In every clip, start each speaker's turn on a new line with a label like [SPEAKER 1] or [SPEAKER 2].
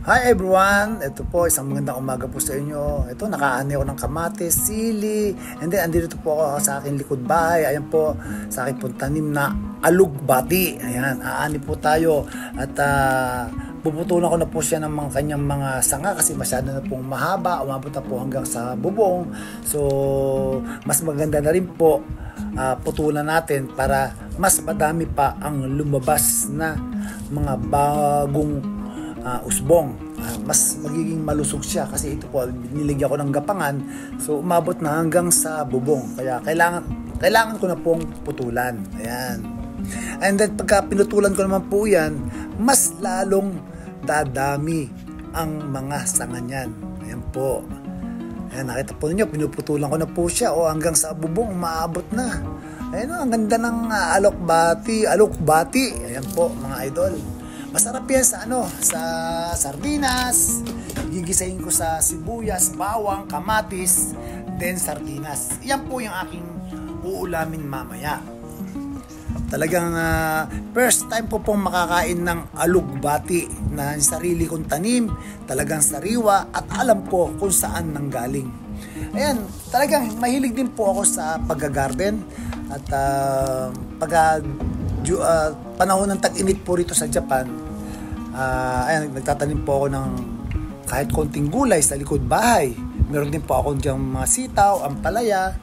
[SPEAKER 1] Hi everyone! Ito po, isang magandang umaga po sa inyo. Ito, nakaani ako ng kamatis, sili, and then andito po ako sa aking likod bahay. Ayan po, sa aking pong tanim na alugbati. Ayan, aani po tayo. At puputulan ko na po siya ng mga kanyang mga sanga kasi masyado na pong mahaba. Umabot na po hanggang sa bubong. So, mas maganda na rin po putulan natin para mas madami pa ang lumabas na mga bagong usbong. Mas magiging malusog siya kasi ito po niligyan ko ng gapangan, so umabot na hanggang sa bubong, kaya kailangan ko na pong putulan. Ayan, and then pagka pinutulan ko naman po yan, mas lalong dadami ang mga sanga niyan. Ayan po, ayan, nakita po ninyo, pinuputulan ko na po siya hanggang sa bubong, umaabot na. Ayan, ang ganda ng alokbati. Ayan po mga idol. Masarap yan sa sa sardinas. Gigisahin ko sa sibuyas, bawang, kamatis, then sardinas. Yan po yung aking uulamin mamaya. Talagang first time po pong makakain ng alugbati na sarili kong tanim, talagang sariwa at alam ko kung saan nanggaling. Ayan, talagang mahilig din po ako sa pagga-garden at panahon ng tag-init po rito sa Japan, ayan, nagtatanim po ako ng kahit konting gulay sa likod bahay. Meron din po akong diyang mga sitaw, ampalaya,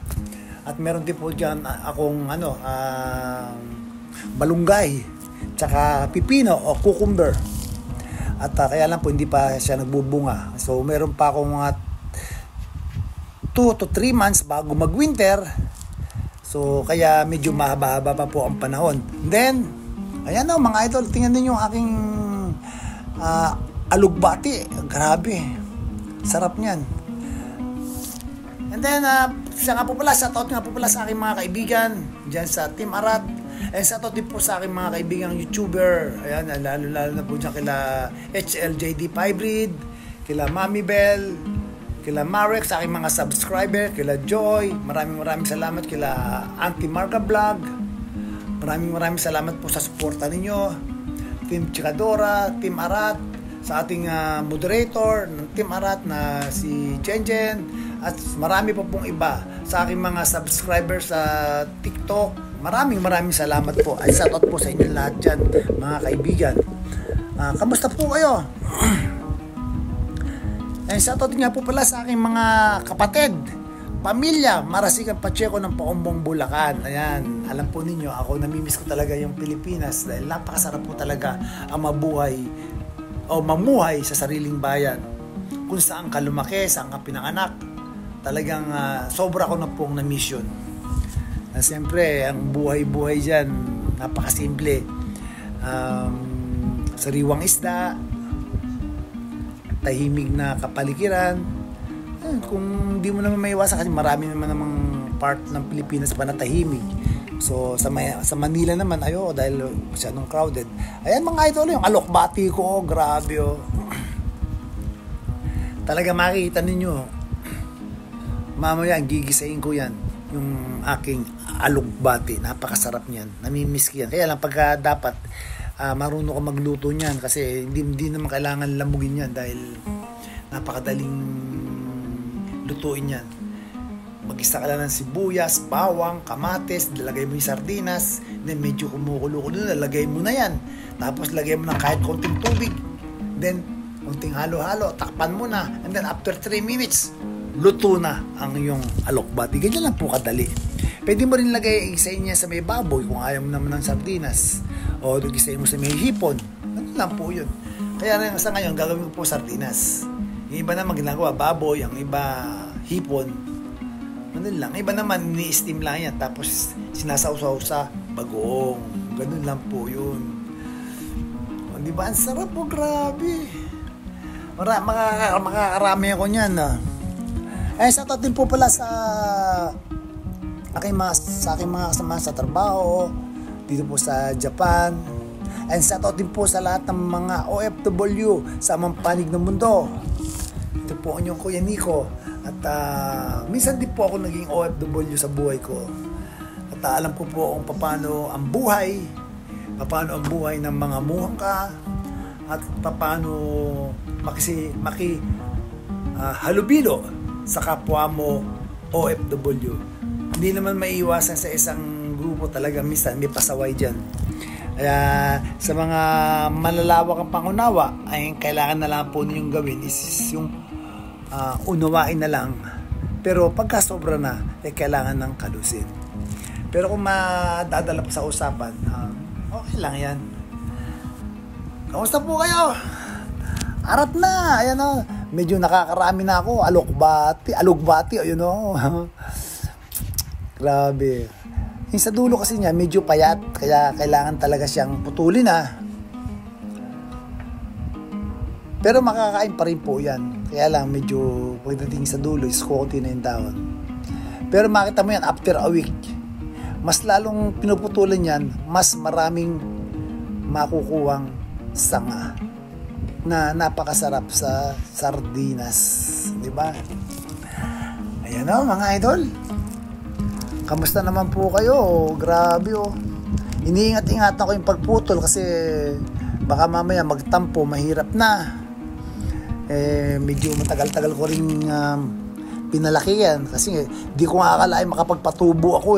[SPEAKER 1] at meron din po diyan akong balunggay, tsaka pipino o cucumber. At kaya lang po hindi pa siya nagbubunga. So meron pa akong mga 2 to 3 months bago mag-winter. So kaya medyo mahaba-haba pa po ang panahon. Then, ayan na mga idol, tingnan niyo yung aking alugbati. Grabe, sarap niyan. And then, shoutout nga po pala sa aking mga kaibigan dyan sa Team Arat. And shoutout din po sa aking mga kaibigang YouTuber. Ayan, lalo na po dyan kila HLJD Hybrid, kila Mami Bell, kila Marek, sa aking mga subscriber, kila Joy, maraming salamat, kila Auntie Marga Vlog, maraming salamat po sa suporta ninyo, Team Chikadora, Team Arat, sa ating moderator ng Team Arat na si Jenjen, at marami pa pong iba sa aking mga subscribers sa TikTok. Maraming salamat po. Ay, shoutout po sa inyo lahat dyan, mga kaibigan. Kamusta po kayo? And shoutout nga po pala sa aking mga kapatid, pamilya, Marasigan Pacheco ng Paumbong, Bulacan. Ayan, alam po ninyo, ako namimiss ko talaga yung Pilipinas dahil napakasarap po talaga ang mamuhay sa sariling bayan. Kung saan ka lumaki, saan ka pinanganak, talagang sobra ko na pong na-miss yun. Siyempre, ang buhay-buhay dyan, napakasimple. Sariwang isda, tahimik na kapaligiran. Kung di mo naman maiwasan kasi marami naman namang part ng Pilipinas pa na tahimik. So sa Manila naman dahil masyadong crowded. Ayan mga idol, yung alokbati ko, grabe talaga makikita ninyo. Mamaya gigisahin ko yan, yung aking alokbati. Napakasarap niyan, namimiss ko yan. Kaya lang pagka dapat marunong ko magluto niyan kasi hindi naman kailangan lamugin yan dahil napakadaling lutuin yan. Mag-isa ka lang ng sibuyas, bawang, kamatis, lalagay mo yung sardinas, then medyo kumukulo doon, lalagay mo na yan. Tapos lagay mo na kahit konting tubig, then konting halo-halo, takpan mo na, and then after 3 minutes, luto na ang iyong alokbati. Ganyan lang po kadali. Pwede mo rin isahin niya sa may baboy kung ayaw mo naman ng sardinas, o isahin mo sa may hipon. Ano lang po yun. Kaya sa ngayon, gagawin ko po sardinas. Yung iba naman ginagawa baboy, ang iba hipon. Ganun lang. Iba naman, ni-steam lang yan. Tapos, sinasawsaw sa bagoong. Ganun lang po yun. O, di ba? Ang sarap po, grabe. Makakarami ako niyan. Shoutout din po pala sa aking mga kasama sa trabaho dito po sa Japan. And shoutout din po sa lahat ng mga OFW sa amang panig ng mundo. Ito po ang inyong Kuya Nico. At minsan din po ako naging OFW sa buhay ko. At alam ko po kung paano ang buhay ng mga muhangka, at paano halubilo sa kapwa mo OFW. Hindi naman maiiwasan sa isang grupo talaga, minsan may pasaway dyan. Kaya sa mga malalawak ang pangunawa, ay kailangan na lang po ninyong gawin is yung unawain na lang. Pero pagka sobra na, kailangan ng kalusin. Pero kung madadala pa sa usapan, okay lang yan. Kamusta po kayo? Arat na, ayan o. Medyo nakakarami na ako. Alugbati, ayun o. Grabe. Yung sa dulo kasi niya, medyo payat. Kaya kailangan talaga siyang putulin Pero makakain pa rin po yan. Kaya lang medyo pagdating sa dulo is kukunti na yung dahon. Pero makita mo yan after a week. Mas lalong pinuputulan yan, mas maraming makukuwang sanga na napakasarap sa sardinas, di ba? Ayan o mga idol. Kamusta naman po kayo? Grabe o. Iniingat-ingatan ko yung pagputol kasi baka mamaya magtampo, mahirap na. Medyo matagal-tagal ko rin pinalaki yan kasi di ko nga akalain makapagpatubo ako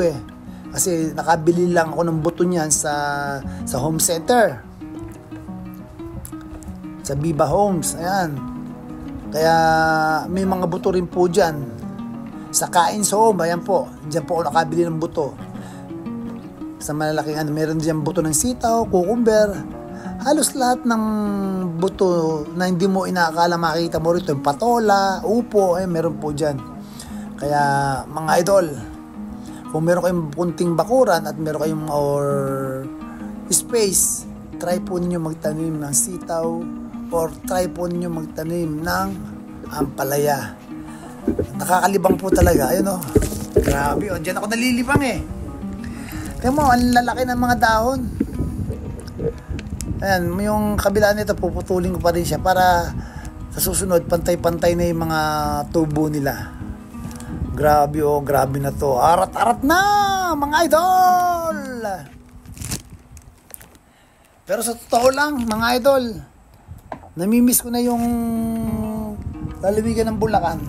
[SPEAKER 1] kasi nakabili lang ako ng buto niyan sa home center, sa Viva Homes, ayan. Kaya may mga buto rin po dyan sa Kain's Home, ayan po, dyan po ako nakabili ng buto sa malalaking meron dyan buto ng sitaw, cucumber, halos lahat ng buto na hindi mo inaakala makikita mo rito, yung patola, upo, meron po dyan. Kaya mga idol, kung meron kayong kunting bakuran at meron kayong or space, try po ninyo magtanim ng sitaw or try po ninyo magtanim ng ampalaya. Nakakalibang po talaga, ayun o. Grabe o, dyan ako nalilibang Tingnan mo, ang lalaki ng mga dahon. Ayan, yung kabila nito, puputulin ko pa rin siya para sa susunod, pantay-pantay na yung mga tubo nila. Grabe o, grabe na to. Arat-arat na, mga idol! Pero sa totoo lang, mga idol, namimiss ko na yung lalawigan ng Bulacan.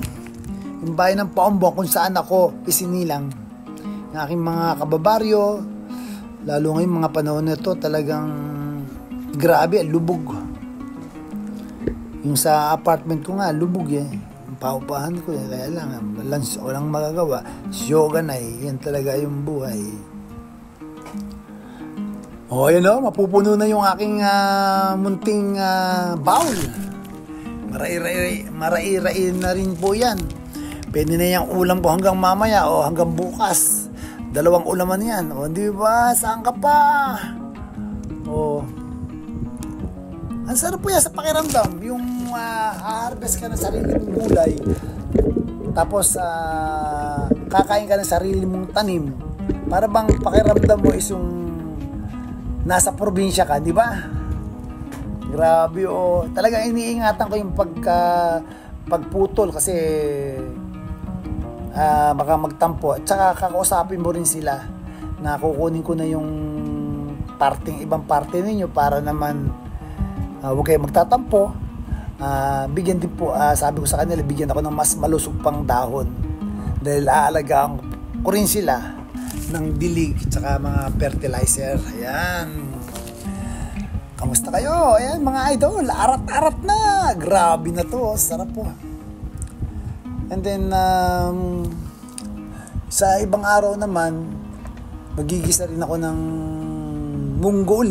[SPEAKER 1] Yung bayan ng Paumbong kung saan ako isinilang. Yung aking mga kababaryo, lalo ngayong mga panahon na to, talagang grabe, lubog. Yung sa apartment ko nga, lubog Yung paupahan ko kaya lang, walang magagawa. Yoga na yan talaga yung buhay. O, yun o, mapupuno na yung aking munting bowl. Marai-rai na rin po yan. Pwede na yung ulam ko hanggang mamaya o hanggang bukas. 2 ulaman yan. O, di ba? Saan ka pa? O, ang sarap po yan sa pakiramdam. Yung harvest ka ng sarili mong gulay. Tapos, kakain ka ng sarili mong tanim. Para bang pakiramdam mo is yung nasa probinsya ka, di ba? Grabe o. Talagang iniingatan ko yung pagputol kasi baka magtampo. At saka kakausapin mo rin sila na kukunin ko na yung ibang parte ninyo para naman huwag kayo magtatampo. Bigyan din po, sabi ko sa kanila, bigyan ako ng mas malusog pang dahon dahil aalagaan ko rin sila ng dilig at saka mga fertilizer. Ayan. Kamusta kayo? Ayan mga idol, arat-arat na. Grabe na to, sarap po. And then sa ibang araw naman magigisa rin ako ng munggo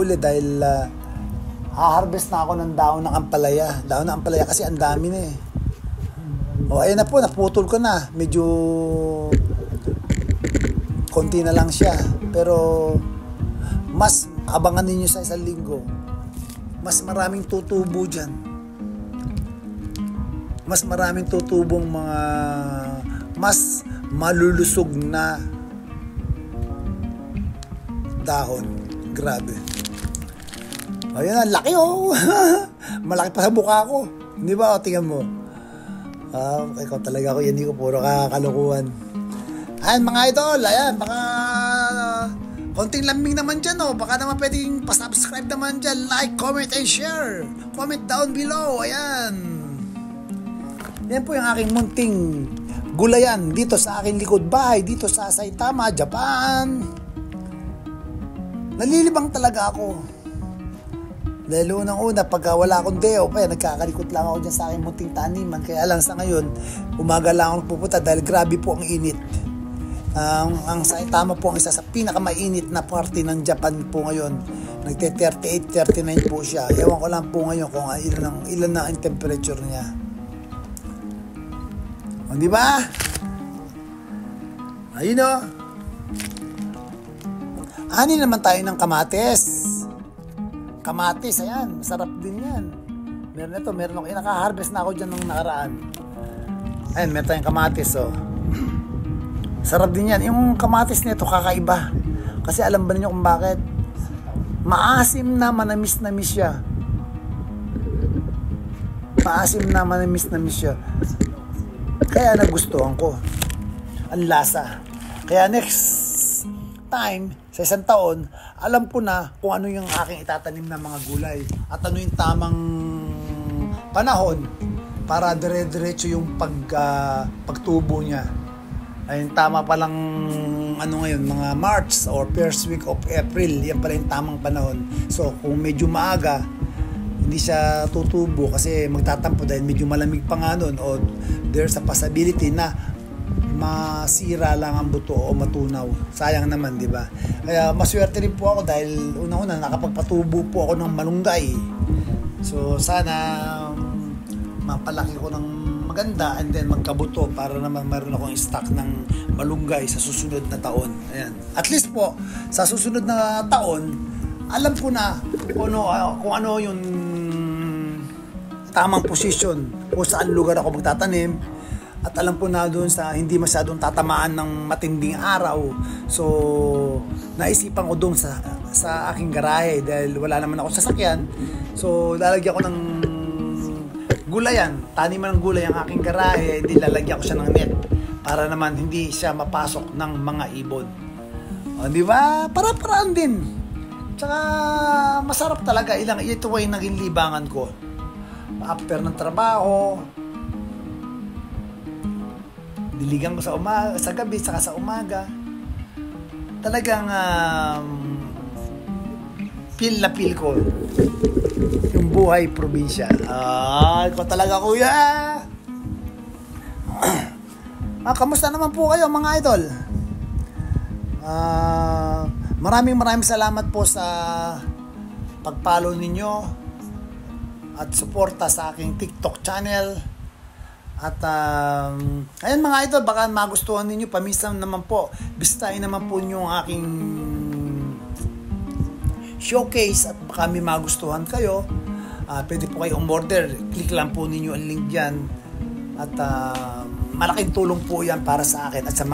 [SPEAKER 1] uli dahil ha-harvest na ako ng dahon ng ampalaya. Dahon ng ampalaya kasi ang dami na O ayan na po, naputol ko na. Medyo konti na lang siya. Pero mas abangan ninyo sa 1 linggo. Mas maraming tutubo dyan. Mas maraming tutubong mga mas malulusog na dahon. Grabe. Ayan na, laki malaki pa sa mukha ko. Hindi ba? O, tingnan mo. Ikaw talaga ako. Yan, hindi ko puro kakalukuhan. Ayan mga idol. Ayan, mga konting lambing naman dyan, oh. Baka naman pwedeng pa-subscribe naman dyan. Like, comment, and share. Comment down below. Ayan. Yan po yung aking munting gulayan dito sa aking likod bahay, dito sa Saitama, Japan. Nalilibang talaga ako. Dahil unang-una, pagka wala akong day off, nagkakalikot lang ako dyan sa aking munting taniman. Kaya lang sa ngayon, umaga lang ako pupunta dahil grabe po ang init. Ang Saitama po ang isa sa pinakamainit na parte ng Japan po ngayon. Nagte-38, 39 po siya. Ewan ko lang po ngayon kung ilan na ang temperature niya. O, di ba? Ayun o. Ani naman tayo ng kamatis. Kamatis, ayan. Masarap din yan. Meron ito. Meron ako. Naka-harvest na ako dyan nung nakaraan. Ayan, meron tayong kamatis, oh. Sarap din yan. Yung kamatis nito kakaiba. Kasi alam ba niyo kung bakit? Maasim na manamis-namis siya. Maasim na manamis-namis siya. Kaya nagustuhan ko. Ang lasa. Kaya next time, sa isang taon, alam ko na kung ano yung aking itatanim na mga gulay. At ano yung tamang panahon para dire-diretso yung pagtubo niya. Ayun, tama palang ano ngayon, mga March or first week of April, yan pala yung tamang panahon. So, kung medyo maaga, hindi siya tutubo kasi magtatampo dahil medyo malamig pa nga nun o there's a possibility na masira lang ang buto o matunaw. Sayang naman, di ba? Kaya maswerte rin po ako dahil unang-una nakapagpatubo po ako ng malunggay. So, sana mapalaki ko ng maganda and then magkabuto para naman mayroon akong stock ng malunggay sa susunod na taon. Ayan. At least po, sa susunod na taon, alam ko na kung ano yung tamang posisyon kung saan lugar ako magtatanim. At alam ko na doon sa hindi masyadong tatamaan ng matinding araw. So, naisipan ko doon sa aking garahe dahil wala naman ako sasakyan. So, lalagyan ko ng gulayan, taniman ng gulay ang aking garahe, hindi lalagyan ko siya ng net para naman hindi siya mapasok ng mga ibon. O, di ba? Para-paraan din. Tsaka masarap talaga. Ito ay naging libangan ko. After ng trabaho, diligan ko sa gabi, saka sa umaga. Talagang feel na feel ko yung buhay probinsya. Ikaw talaga, kuya. Kamusta naman po kayo, mga idol? Maraming salamat po sa pag-follow ninyo at suporta sa aking TikTok channel. At ayun mga idol, baka magustuhan ninyo, paminsan naman po bisitahin naman po nyo ang aking showcase at baka may magustuhan kayo. Pwede po kayo umorder, click lang po ninyo ang link dyan at malaking tulong po yan para sa akin at sa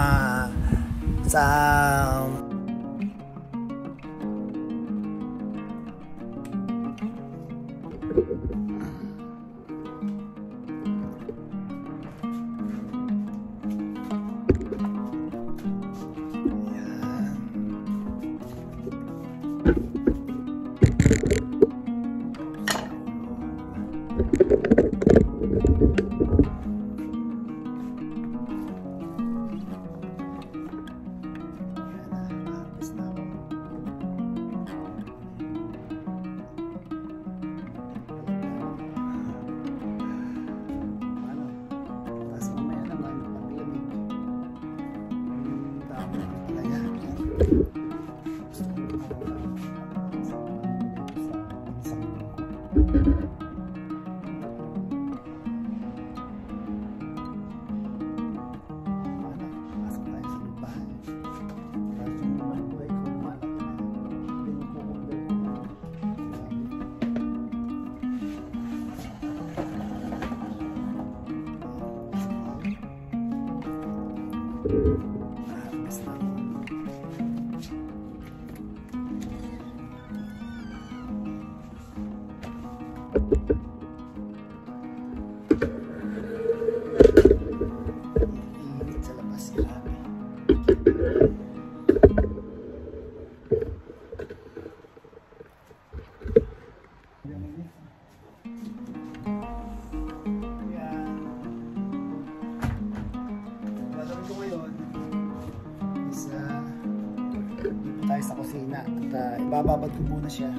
[SPEAKER 1] na. At ibababad ko muna siya.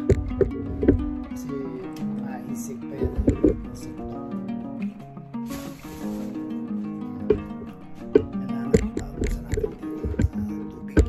[SPEAKER 1] Kasi mga insect pa yan. Insect to. Kailangan tapusan natin sa tubig.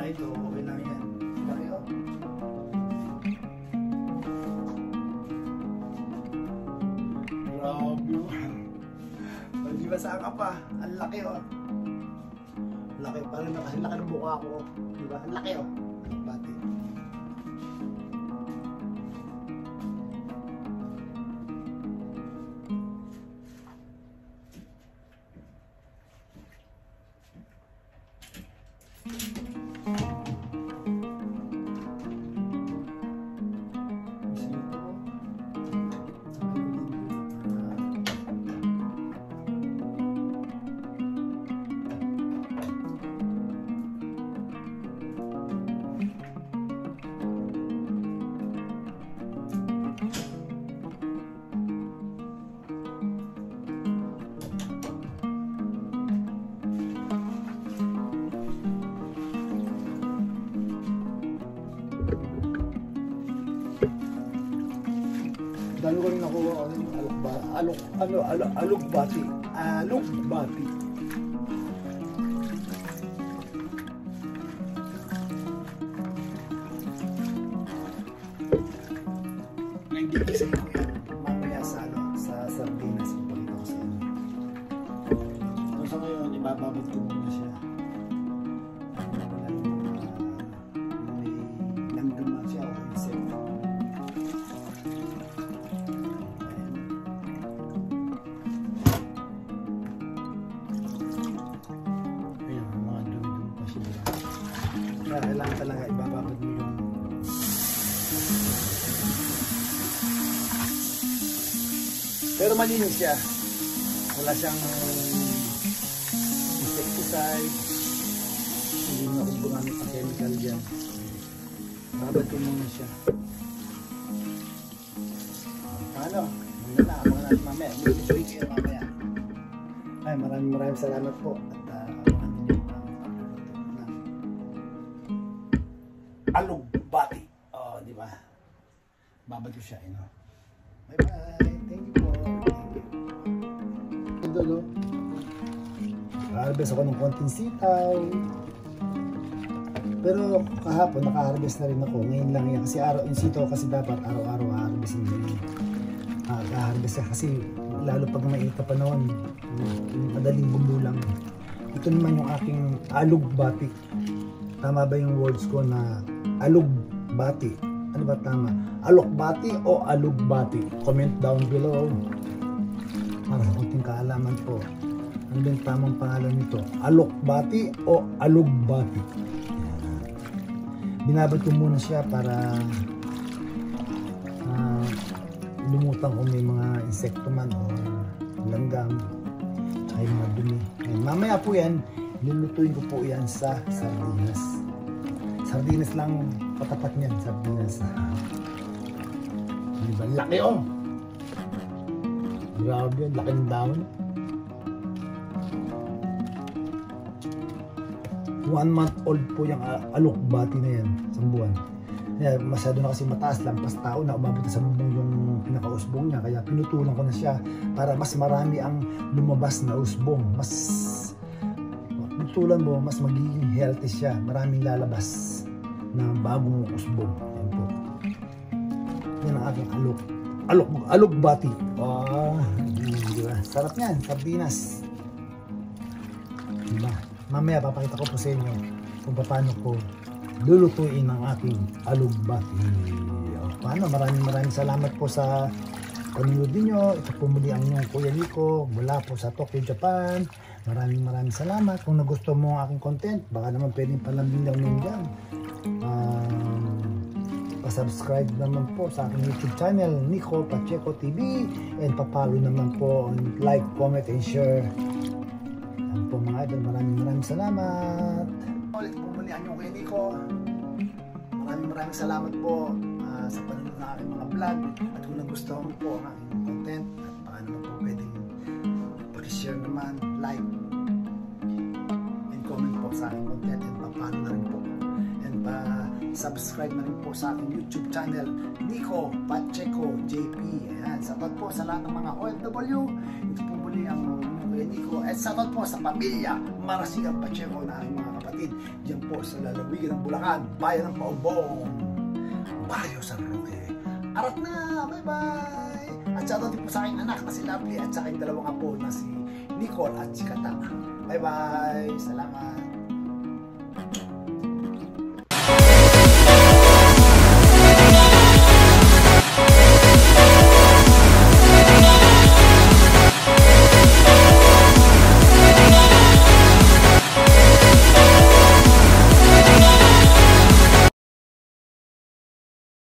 [SPEAKER 1] Para ito, okay lang yan. Laki o. Grabe o. Hindi ba saan ka pa? Ang laki o. Laki, parang laki ng buka ko. Diba? Ang laki o. Bati. Dami ko rin nakuha ko ng alugbati. Alugbati. Nagdigising ko yan mamaya sa sardinas. Ipagin ako sa inyo. So sa ngayon, ibababot ko muna siya. May langgam siya o insect. Kailangan talaga ibababad mo yung pero malinis siya, wala siyang insecticide, hindi na akong gumamit ng chemical dyan. Babad ko muna siya. Paano? Muna na, abangan natin mamaya. May kayo mamaya. Ay, maraming salamat po. Alugbati. Oh, di ba? Babad ko siya, you know. Bye-bye. Thank you po. Thank you. Ito, no? Naka-harvest ako ng konting sitaw. Pero kahapon, naka-harvest na rin ako. Ngayon lang yan. Kasi yung sitaw kasi dapat araw-araw harvestin din. Naka-harvest kasi lalo pag mainit na panahon, madaling bumulang. Ito naman yung aking alugbati. Tama ba yung words ko na alugbati? Ano ba tama? Alukbati o alugbati? Comment down below. Para sa kunting kaalaman po. Ano ba yung tamang pangalan nito? Alukbati o alugbati? Binabad ko muna siya para lumutan kung may mga insekto man o langgam tsaka yung mga dumi. Ayan, mamaya po yan, lulutuin ko po yan sa sardinas. Sardinas lang patapat niyan, sardinas. Diba? Laki oh! Grabe yan, laki ng dahon. 1 month old po yung alukbati na yan, isang buwan. Kaya masyado na kasi mataas, lampas tao na umabot sa bumbong yung pinaka-usbong niya. Kaya pinutulan ko na siya para mas marami ang lumabas na usbong. Mas pinutulan mo, mas magiging healthy siya. Maraming lalabas. na bagong usbong. Yan po. Yan ang aking alugbati. Diba? Sarap yan, sardinas. Diba? Mamaya papakita ko po sa inyo kung paano ko lulutuin ang aking alugbati. Paano? Maraming salamat po sa panonood niyo. Ito po muli ang inyong Kuya Nico mula po sa Tokyo, Japan. Maraming salamat. Kung nagustuhan mo ang aking content, baka naman pwedeng palambing lang nyo dyan. Pa-subscribe naman po sa aking YouTube channel, Nico Pacheco TV, and papalo naman po on like, comment, and share. Yan po mga idol, maraming salamat. Ulit po muli ang inyong Kuya Nico. Maraming salamat po sa panonood ng aking mga vlog, at kung nagustuhan mo po ang aking content, at baka naman po pwedeng pakishare naman, like, and comment po sa aking content, and papalo na rin po, and pa-subscribe na rin po sa aking YouTube channel, Nico Pacheco JP. Ayan, sapat po sa lahat ng mga OFW. Ito po muli ang Kuya Nico, at sapat po sa pamilya Marasigang Pacheco na aking mga kapatid diyan po sa lalawigan ng Bulacan, bayan ng Paubong, Barrio San Roque. Arat na! Bye-bye! At shoutout din po sa aking anak na si Lovely at sa aking dalawang apo na si Nicole at si Kata. Bye-bye! Salamat!